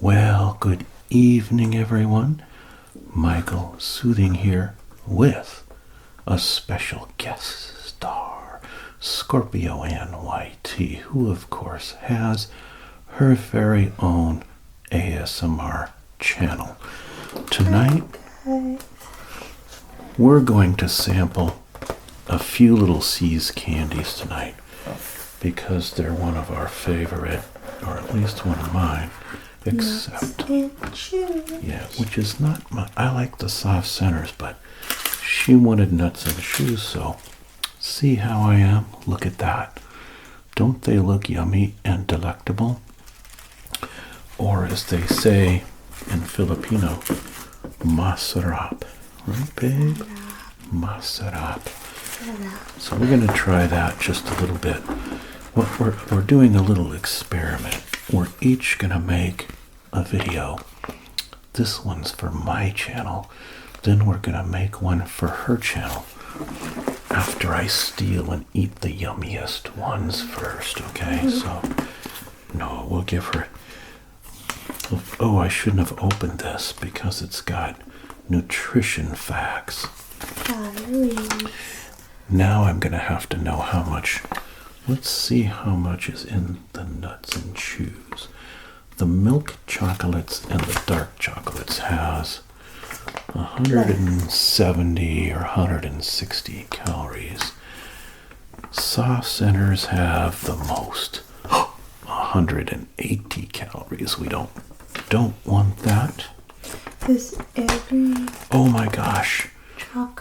Well, good evening, everyone. Michael Soothing here with a special guest star, Scorpio NYT, who, of course, has her very own ASMR channel. Tonight, we're going to sample a few little C's candies tonight because they're one of our favorite, or at least one of mine. Except, yeah, which is not my, I like the soft centers, but she wanted nuts and shoes, so see how I am? Look at that. Don't they look yummy and delectable? Or as they say in Filipino, masarap. Right, babe? Masarap. So we're going to try that just a little bit. We're doing a little experiment. We're each going to make a video. This one's for my channel. Then we're going to make one for her channel. After I steal and eat the yummiest ones first, okay? So, no, we'll give her... Oh, I shouldn't have opened this because it's got nutrition facts. Now I'm going to have to know how much... Let's see how much is in the nuts and chews. The milk chocolates and the dark chocolates has 170 or 160 calories. Soft centers have the most, 180 calories. We don't want that. Is every Oh my gosh.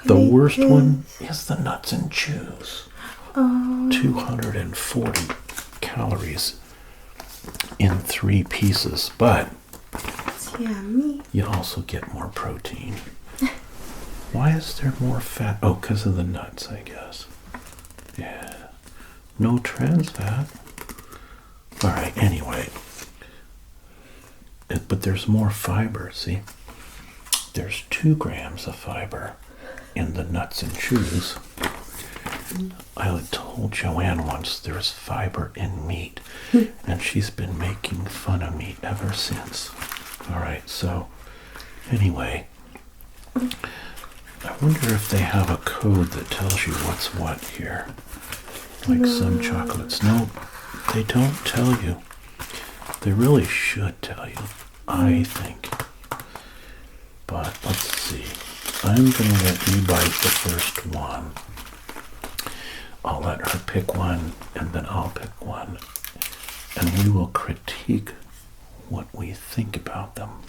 The worst one is the nuts and chews. 240 calories in 3 pieces, but it's yummy. you also get more protein. Why is there more fat? Oh, because of the nuts, I guess. Yeah. No trans fat. All right, anyway. But there's more fiber, see? There's 2 grams of fiber in the nuts and chews. I told Joanne once there's fiber in meat, and she's been making fun of me ever since. All right, so anyway, I wonder if they have a code that tells you what's what here. Like some chocolates. No, they don't tell you. They really should tell you, I think. But let's see. I'm going to let you bite the first one. I'll let her pick one, and then I'll pick one. And we will critique what we think about them.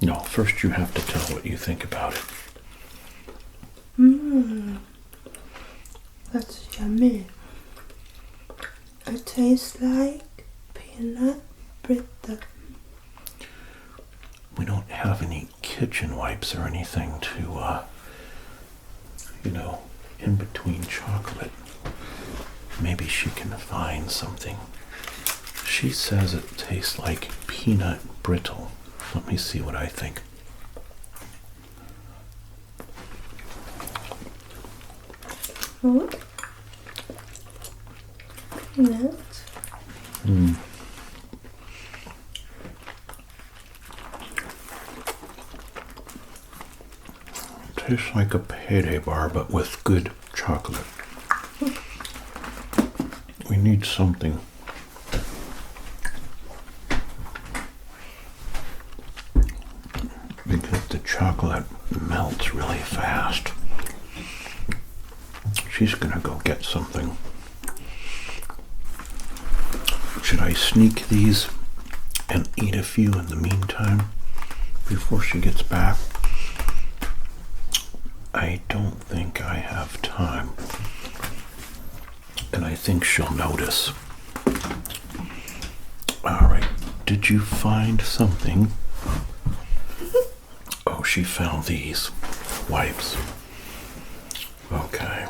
No, first you have to tell what you think about it. That's yummy. It tastes like peanut brittle. We don't have any kitchen wipes or anything to, in between chocolate. Maybe she can find something. She says it tastes like peanut brittle. Let me see what I think. Nuts. Tastes like a payday bar, but with good chocolate. We need something. Because the chocolate melts really fast. She's gonna go get something. Should I sneak these and eat a few in the meantime before she gets back? I don't think I have time. And I think she'll notice. All right. Did you find something? Oh, she found these wipes. Okay.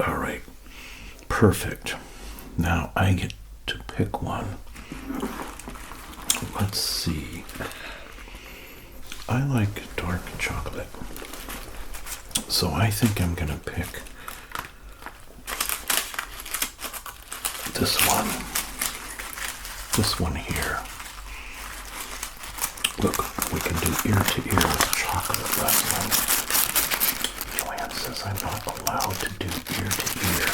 All right. Perfect. Now I get to pick one. Let's see. I like dark chocolate. So I think I'm going to pick this one. This one here. Look, we can do ear to ear with chocolate wrestling. Joanne says I'm not allowed to do ear to ear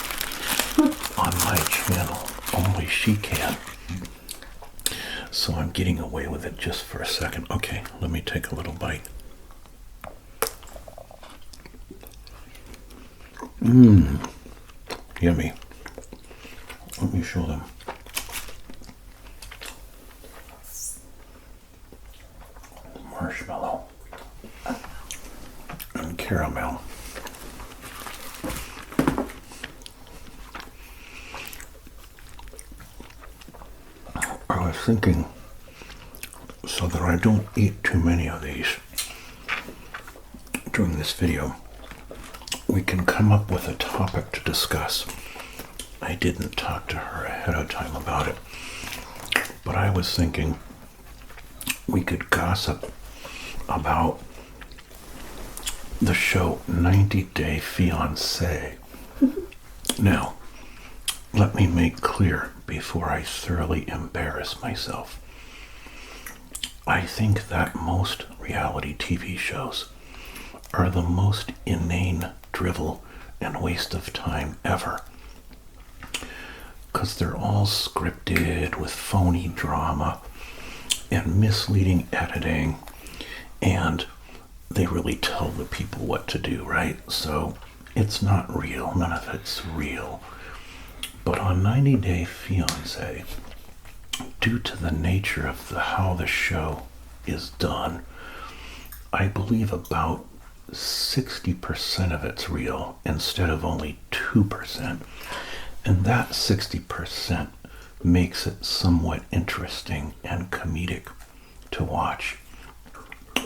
on my channel. Only she can. So I'm getting away with it just for a second. Okay, let me take a little bite. Yummy. Let me show them. Marshmallow and caramel. I was thinking, so that I don't eat too many of these during this video, we can come up with a topic to discuss. I didn't talk to her ahead of time about it, but I was thinking we could gossip about the show 90 Day Fiancé. Now, let me make clear before I thoroughly embarrass myself. I think that most reality TV shows are the most inane drivel and waste of time ever. Because they're all scripted with phony drama and misleading editing, and they really tell the people what to do, right? So it's not real. None of it's real. But on 90 Day Fiancé, due to the nature of how the show is done, I believe about 60% of it's real instead of only 2%. And that 60% makes it somewhat interesting and comedic to watch.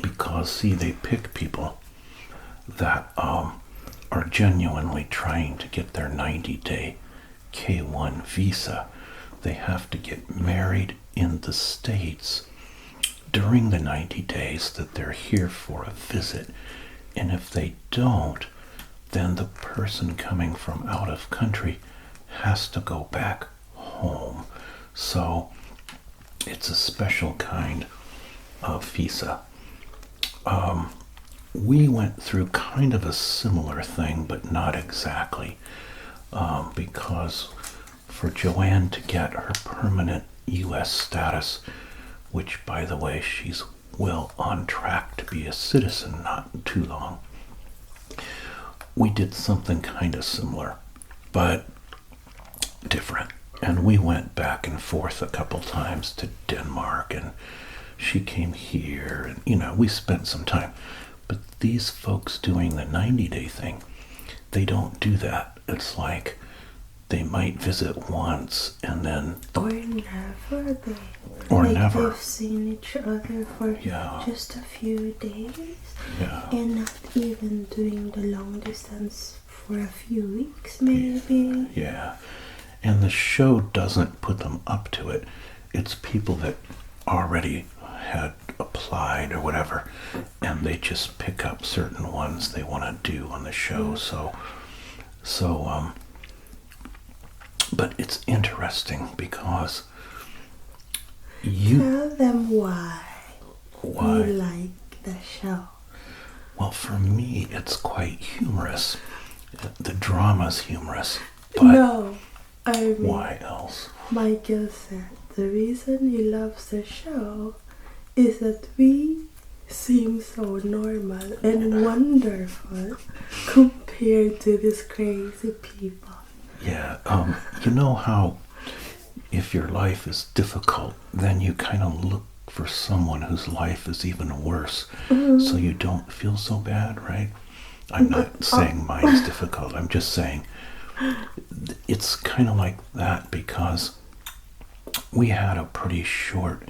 Because, see, they pick people that are genuinely trying to get their 90-day K1 visa. They have to get married in the States during the 90 days that they're here for a visit. And if they don't, then the person coming from out of country has to go back home. So it's a special kind of visa. We went through kind of a similar thing, but not exactly, because for Joanne to get her permanent U.S. status, which, by the way, she's well on track to be a citizen not too long, we did something kind of similar, but different. And we went back and forth a couple times to Denmark, and she came here, and, we spent some time. But these folks doing the 90-day thing, they don't do that. It's like they might visit once and then... Or never. Or never. They've seen each other for just a few days. Yeah. And not even doing the long distance for a few weeks, maybe. Yeah. And the show doesn't put them up to it. It's people that already had applied or whatever, and they just pick up certain ones they want to do on the show. But it's interesting because tell them why you like the show. Well, for me, it's quite humorous. The drama's humorous. But no, I mean, why else? Michael said the reason he loves the show is that we seem so normal and wonderful compared to these crazy people. Yeah, you know how if your life is difficult, then you kind of look for someone whose life is even worse, so you don't feel so bad, right? I'm not saying mine's difficult. I'm just saying it's kind of like that because we had a pretty short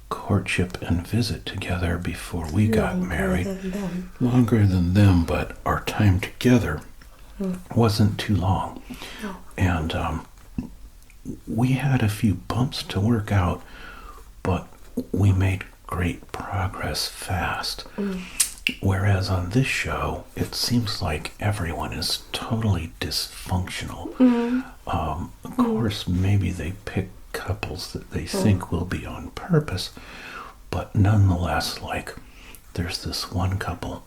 courtship and visit together before we got married. Longer than them, but our time together wasn't too long. No. And we had a few bumps to work out, but we made great progress fast. Whereas on this show, it seems like everyone is totally dysfunctional. Of course, maybe they pick couples that they think will be on purpose, but nonetheless, like, there's this one couple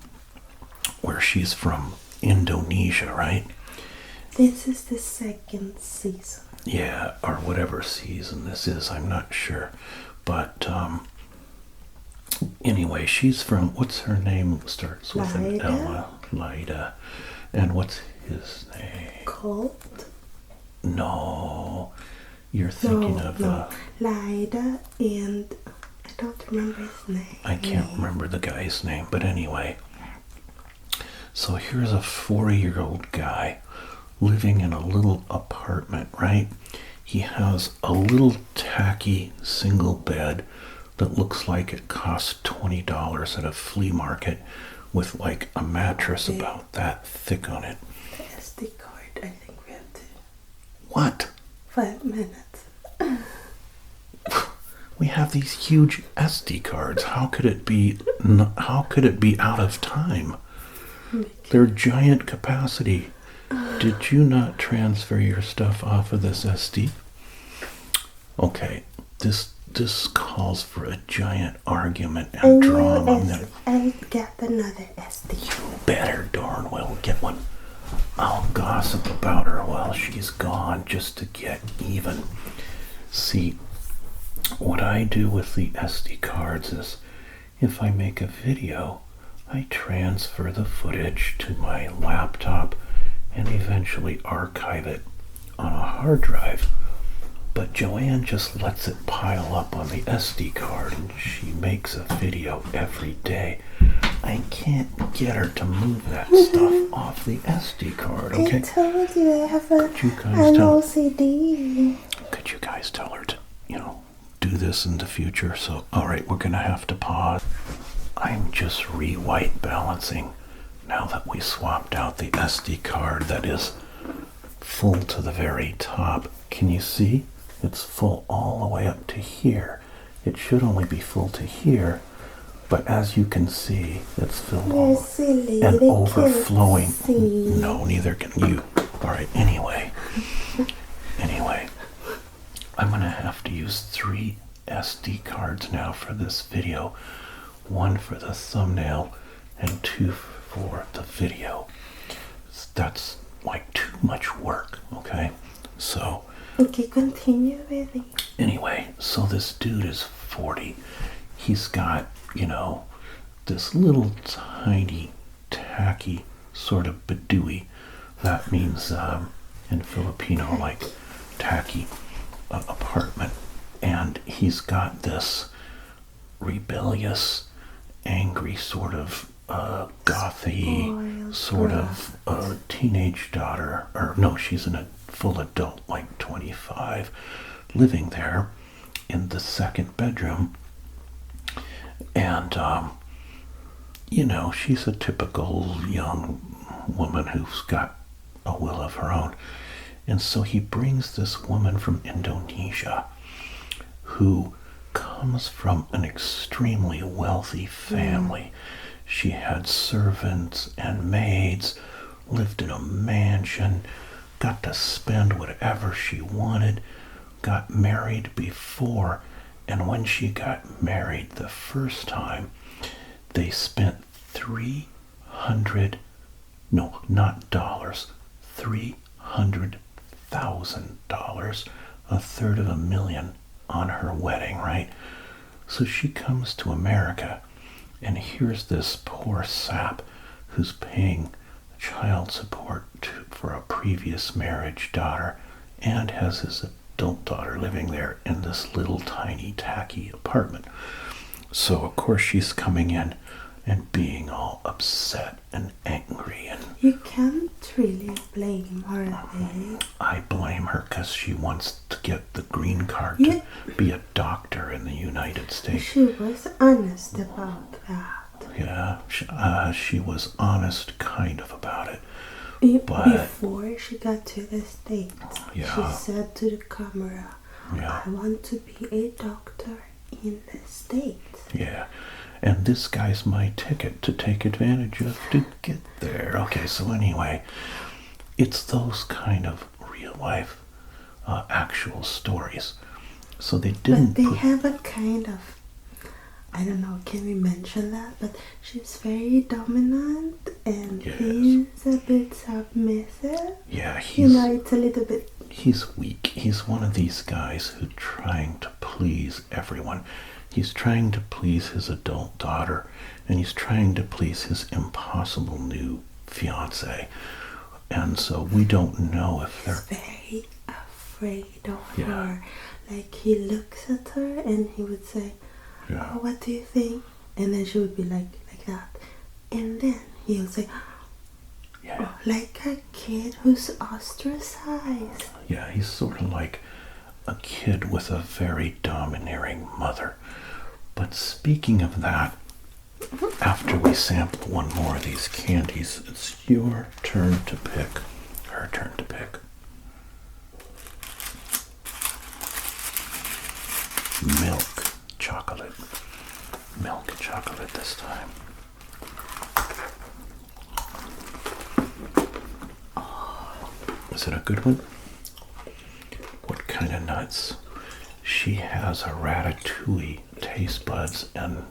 where she's from Indonesia, right? This is the second season. Yeah, or whatever season this is, I'm not sure. But anyway, she's from, what's her name? Starts with an L. Lida. And what's his name? Colt? No, you're thinking of... Lida, and I don't remember his name. I can't remember the guy's name, but anyway. So here's a 40-year-old guy living in a little apartment, right? He has a little tacky single bed that looks like it costs $20 at a flea market with like a mattress about that thick on it. The SD card, I think we have to. What? 5 minutes. We have these huge SD cards. How could it be out of time? They're giant capacity. Did you not transfer your stuff off of this SD? Okay, this calls for a giant argument and drama. I'll get another SD. You better darn well get one. I'll gossip about her while she's gone just to get even. See, what I do with the SD cards is, if I make a video, I transfer the footage to my laptop and eventually archive it on a hard drive. But Joanne just lets it pile up on the SD card, and she makes a video every day. I can't get her to move that stuff off the SD card, okay? I told you I have an OCD. Could you guys tell her to, do this in the future? So, alright, we're gonna have to pause. I'm just re-white balancing now that we swapped out the SD card that is full to the very top. Can you see? It's full all the way up to here. It should only be full to here, but as you can see, it's filled all and overflowing. No, neither can you. Alright, anyway, I'm gonna have to use 3 SD cards now for this video. 1 for the thumbnail and 2 for the video. That's like too much work, okay? So... Okay, continue with it. Anyway, so this dude is 40. He's got, this little tiny, tacky sort of badui. That means, in Filipino, like tacky apartment. And he's got this rebellious, angry sort of gothy sort of teenage daughter, or no, she's a full adult, like 25, living there in the second bedroom. And she's a typical young woman who's got a will of her own. And so he brings this woman from Indonesia who comes from an extremely wealthy family. She had servants and maids, lived in a mansion, got to spend whatever she wanted, got married before, and when she got married the first time, they spent $300,000, $300,000 on her wedding, right? So she comes to America, and here's this poor sap who's paying child support for a previous marriage daughter and has his adult daughter living there in this little tiny tacky apartment. So of course she's coming in and being all upset and angry, and you can't really blame her. I blame her because she wants to get the green card to be a doctor in the United States. She was honest about that. Yeah, she was honest kind of about it. But before she got to the States, she said to the camera, I want to be a doctor in the States. Yeah, and this guy's my ticket to take advantage of to get there. Okay, so anyway, it's those kind of real life actual stories. So they didn't. But they have a kind of, I don't know, can we mention that? But she's very dominant and Yes. he's a bit submissive. Yeah, It's a little bit. he's weak. He's one of these guys who's trying to please everyone. He's trying to please his adult daughter, and he's trying to please his impossible new fiance. And so we don't know if they're Very afraid of Yeah. her. Like he looks at her and he would say, Yeah. "Oh, what do you think?" And then she would be like that. And then he'll say, Yeah. "Oh, like a kid who's ostracized." Yeah, he's sort of like a kid with a very domineering mother. But speaking of that, after we sample one more of these candies, it's your turn to pick. Her turn to pick. Milk chocolate. Milk chocolate this time. Is it a good one? What kind of nuts? She has a ratatouille taste buds and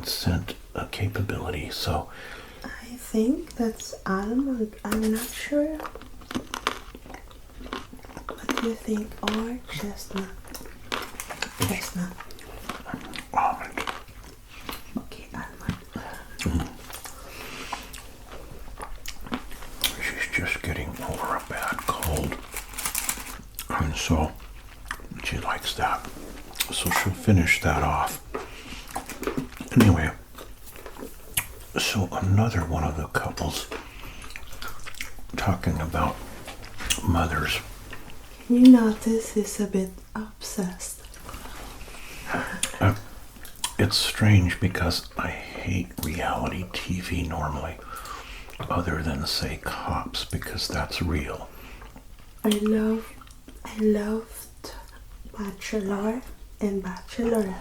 scent capability. So I think that's almond. I'm not sure. What do you think? Or chestnut? Chestnut. almond. Okay, almond. She's just getting over a bad cold, and so she likes that. So she'll finish that off. Anyway, so another one of the couples talking about mothers. Can you notice he's a bit obsessed? It's strange because I hate reality TV normally, other than say Cops, because that's real. I loved Bachelor and Bachelorette.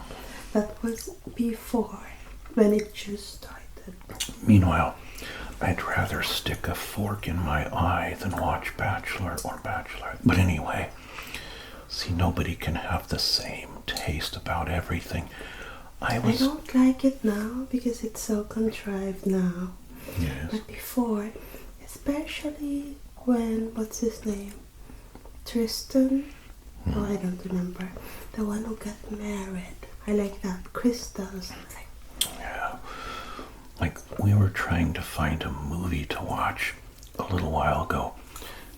That was before, when it just started. Meanwhile, I'd rather stick a fork in my eye than watch Bachelor or Bachelorette. But anyway, see, nobody can have the same taste about everything. I don't like it now because it's so contrived now. Yes. But before, especially when, what's his name? Tristan? Oh, I don't remember. The one who got married. I like that. Crystal or something. Yeah. Like, we were trying to find a movie to watch a little while ago,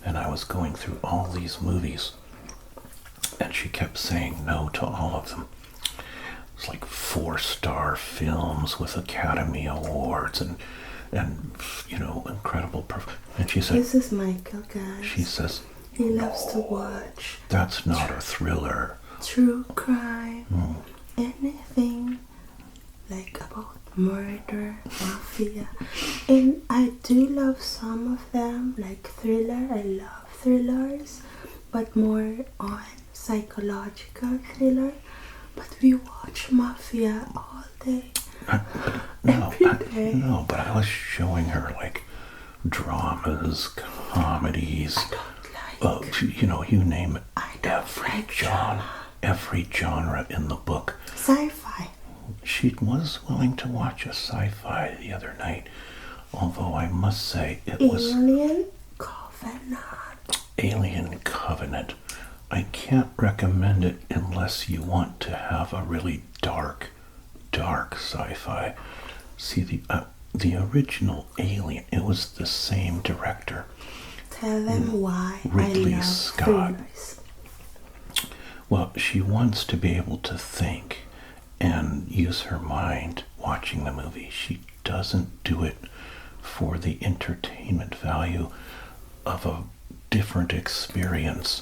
and I was going through all these movies, and she kept saying no to all of them. It's like 4-star films with Academy Awards and incredible. And she said, This is Michael, guys. she says, He loves to watch that's not a thriller. true crime, anything like about murder, mafia. And I do love some of them, like thriller. I love thrillers, but more on psychological thriller. But we watch mafia all day. No, but I was showing her like dramas, comedies. You name it. Every genre in the book. Sci-fi. She was willing to watch a sci-fi the other night, although I must say it was Alien Covenant. I can't recommend it unless you want to have a really dark sci-fi. See, the original Alien, it was the same director. Tell them why Ridley I love Scott. thrillers. Well, she wants to be able to think and use her mind watching the movie. She doesn't do it for the entertainment value of a different experience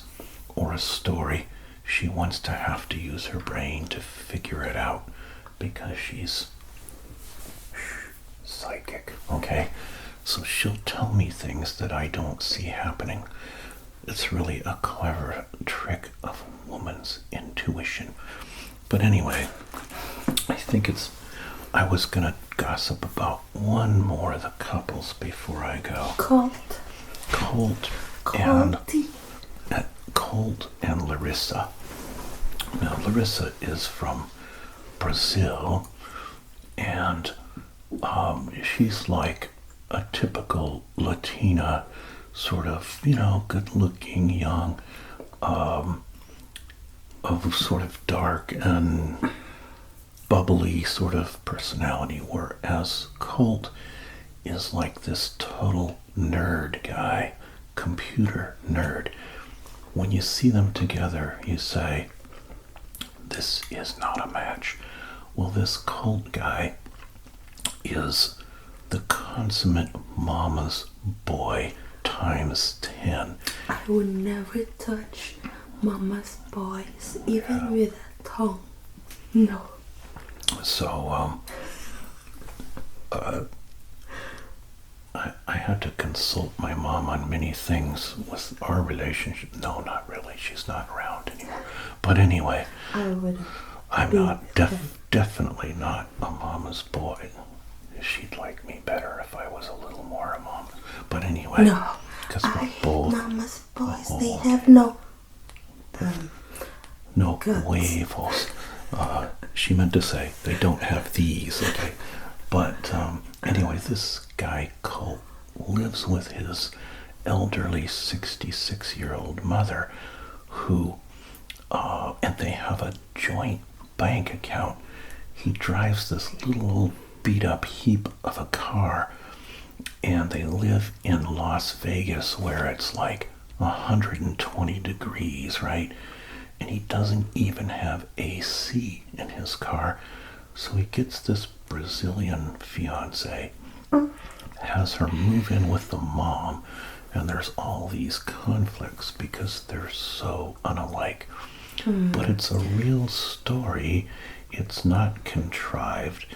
or a story. She wants to have to use her brain to figure it out because she's psychic, okay? So she'll tell me things that I don't see happening. It's really a clever trick of a woman's intuition. But anyway, I was gonna gossip about one more of the couples before I go. Colt and Colt Larissa. Now, Larissa is from Brazil, and she's like a typical Latina, sort of, good-looking, young, of sort of dark and bubbly sort of personality, whereas Colt is like this total nerd guy, computer nerd. When you see them together, you say, this is not a match. Well, this Colt guy is the consummate mama's boy times 10. I would never touch mama's boys, even with a tongue. No. So, I had to consult my mom on many things with our relationship. No, not really. She's not around anymore. But anyway, I'm not definitely not a mama's boy. She'd like me better if I was a little more a mama. But anyway, no, because we're both mama's boys. They have no huevos. She meant to say they don't have these. Okay, but anyway, this guy Colt lives with his elderly 66-year-old mother, who and they have a joint bank account. He drives this little beat-up heap of a car, and they live in Las Vegas, where it's like 120 degrees, right? And he doesn't even have AC in his car, so he gets this Brazilian fiance, has her move in with the mom, and there's all these conflicts because they're so unalike. But it's a real story. It's not contrived.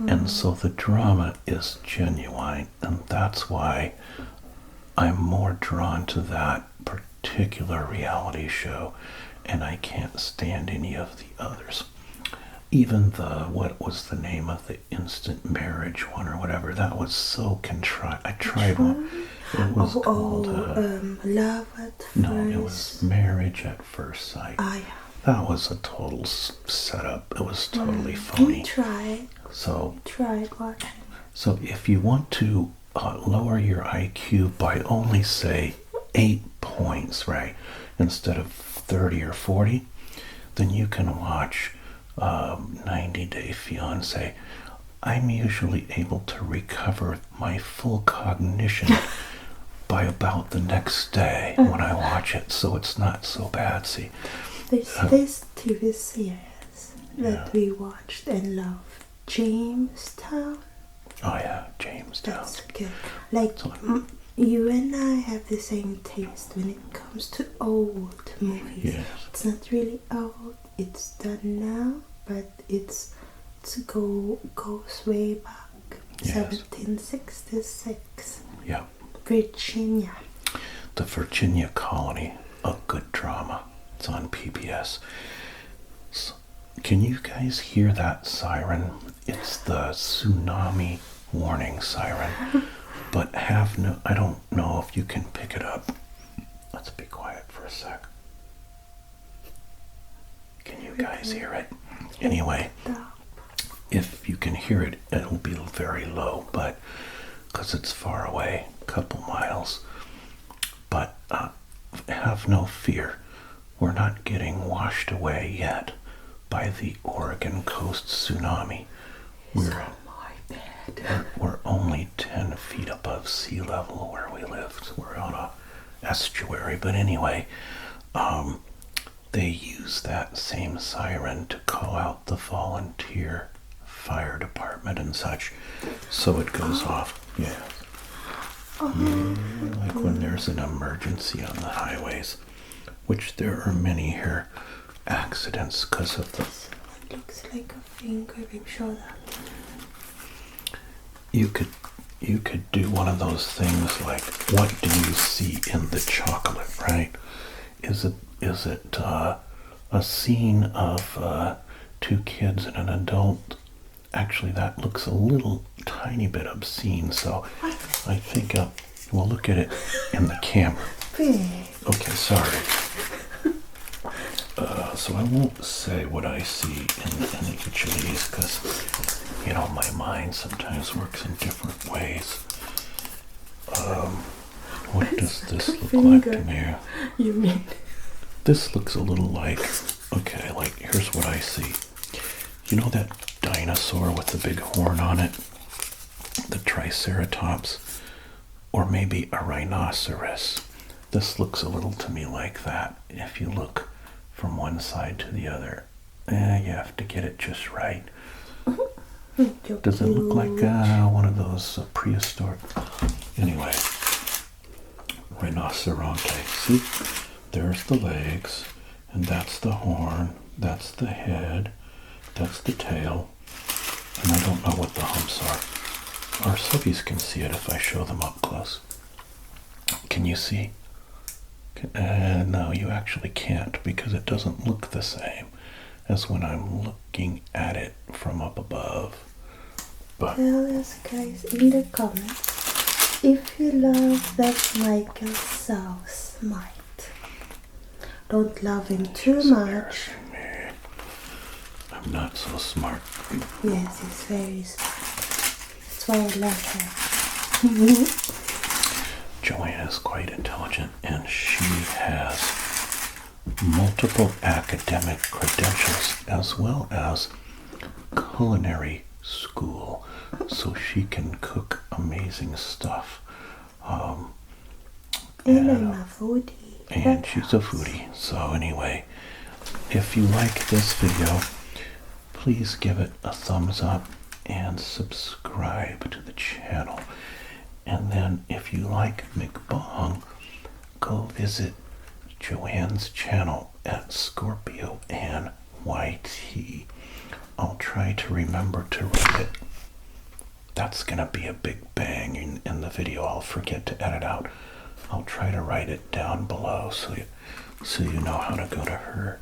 And so the drama is genuine, and that's why I'm more drawn to that particular reality show, and I can't stand any of the others. Even what was the name of the instant marriage one or whatever, that was so contrived. I tried one. It was called Love at First. No, it was Marriage at First Sight. Yeah. That was a total setup. It was totally phony. Tried watching. So if you want to lower your IQ by only, say, 8 points, right, instead of 30 or 40, then you can watch 90 Day Fiancé. I'm usually able to recover my full cognition by about the next day when I watch it, so it's not so bad. See, there's this TV series that we watched and loved, Jamestown. Oh yeah, Jamestown. That's good. Like, you and I have the same taste when it comes to old movies. Yes. It's not really old. It's done now, but it goes way back. Yes. 1766. Yeah. Virginia. The Virginia Colony, a good drama. It's on PBS. So, can you guys hear that siren? It's the tsunami warning siren. But I don't know if you can pick it up. Let's be quiet for a sec. Can you guys hear it? Anyway, if you can hear it, it'll be very low, but because it's far away, a couple miles. But have no fear. We're not getting washed away yet by the Oregon coast tsunami. We're only 10 feet above sea level where we live. So we're on a estuary. But anyway, they use that same siren to call out the volunteer fire department and such. So it goes off. Yeah. Like when there's an emergency on the highways, which there are many here, accidents because of the... It looks like a finger. I'm sure that. You could do one of those things like, what do you see in the chocolate, right? Is it a scene of 2 kids and an adult? Actually, that looks a little tiny bit obscene, so I think we'll look at it in the camera. Okay, sorry. So I won't say what I see in each of these because, you know, my mind sometimes works in different ways. What does this look like to me? You mean? This looks a little like, okay, like here's what I see. You know that dinosaur with the big horn on it? The Triceratops? Or maybe a rhinoceros. This looks a little to me like that if you look from one side to the other. You have to get it just right. Does it look like one of those prehistoric? Anyway, rhinoceronte. See, there's the legs, and that's the horn, that's the head, that's the tail, and I don't know what the humps are. Our subbies can see it if I show them up close. Can you see? No, you actually can't because it doesn't look the same as when I'm looking at it from up above. But tell us guys in the comments if you love that Michael so smart. Don't love him too much. I'm not so smart. Yes, he's very smart. That's why I love him. Joanne is quite intelligent and she has multiple academic credentials as well as culinary school, so she can cook amazing stuff. And I'm a foodie. And she's a foodie. So anyway, if you like this video, please give it a thumbs up and subscribe to the channel. And then if you like McBong, go visit Joanne's channel at Scorpio and YT. I'll try to remember to write it. That's gonna be a big bang in the video. I'll forget to edit out. I'll try to write it down below so you know how to go to her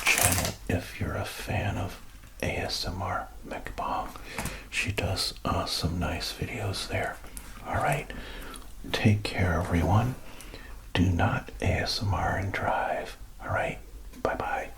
channel if you're a fan of ASMR McBong. She does some nice videos there. Alright, take care everyone. Do not ASMR and drive. Alright, bye bye.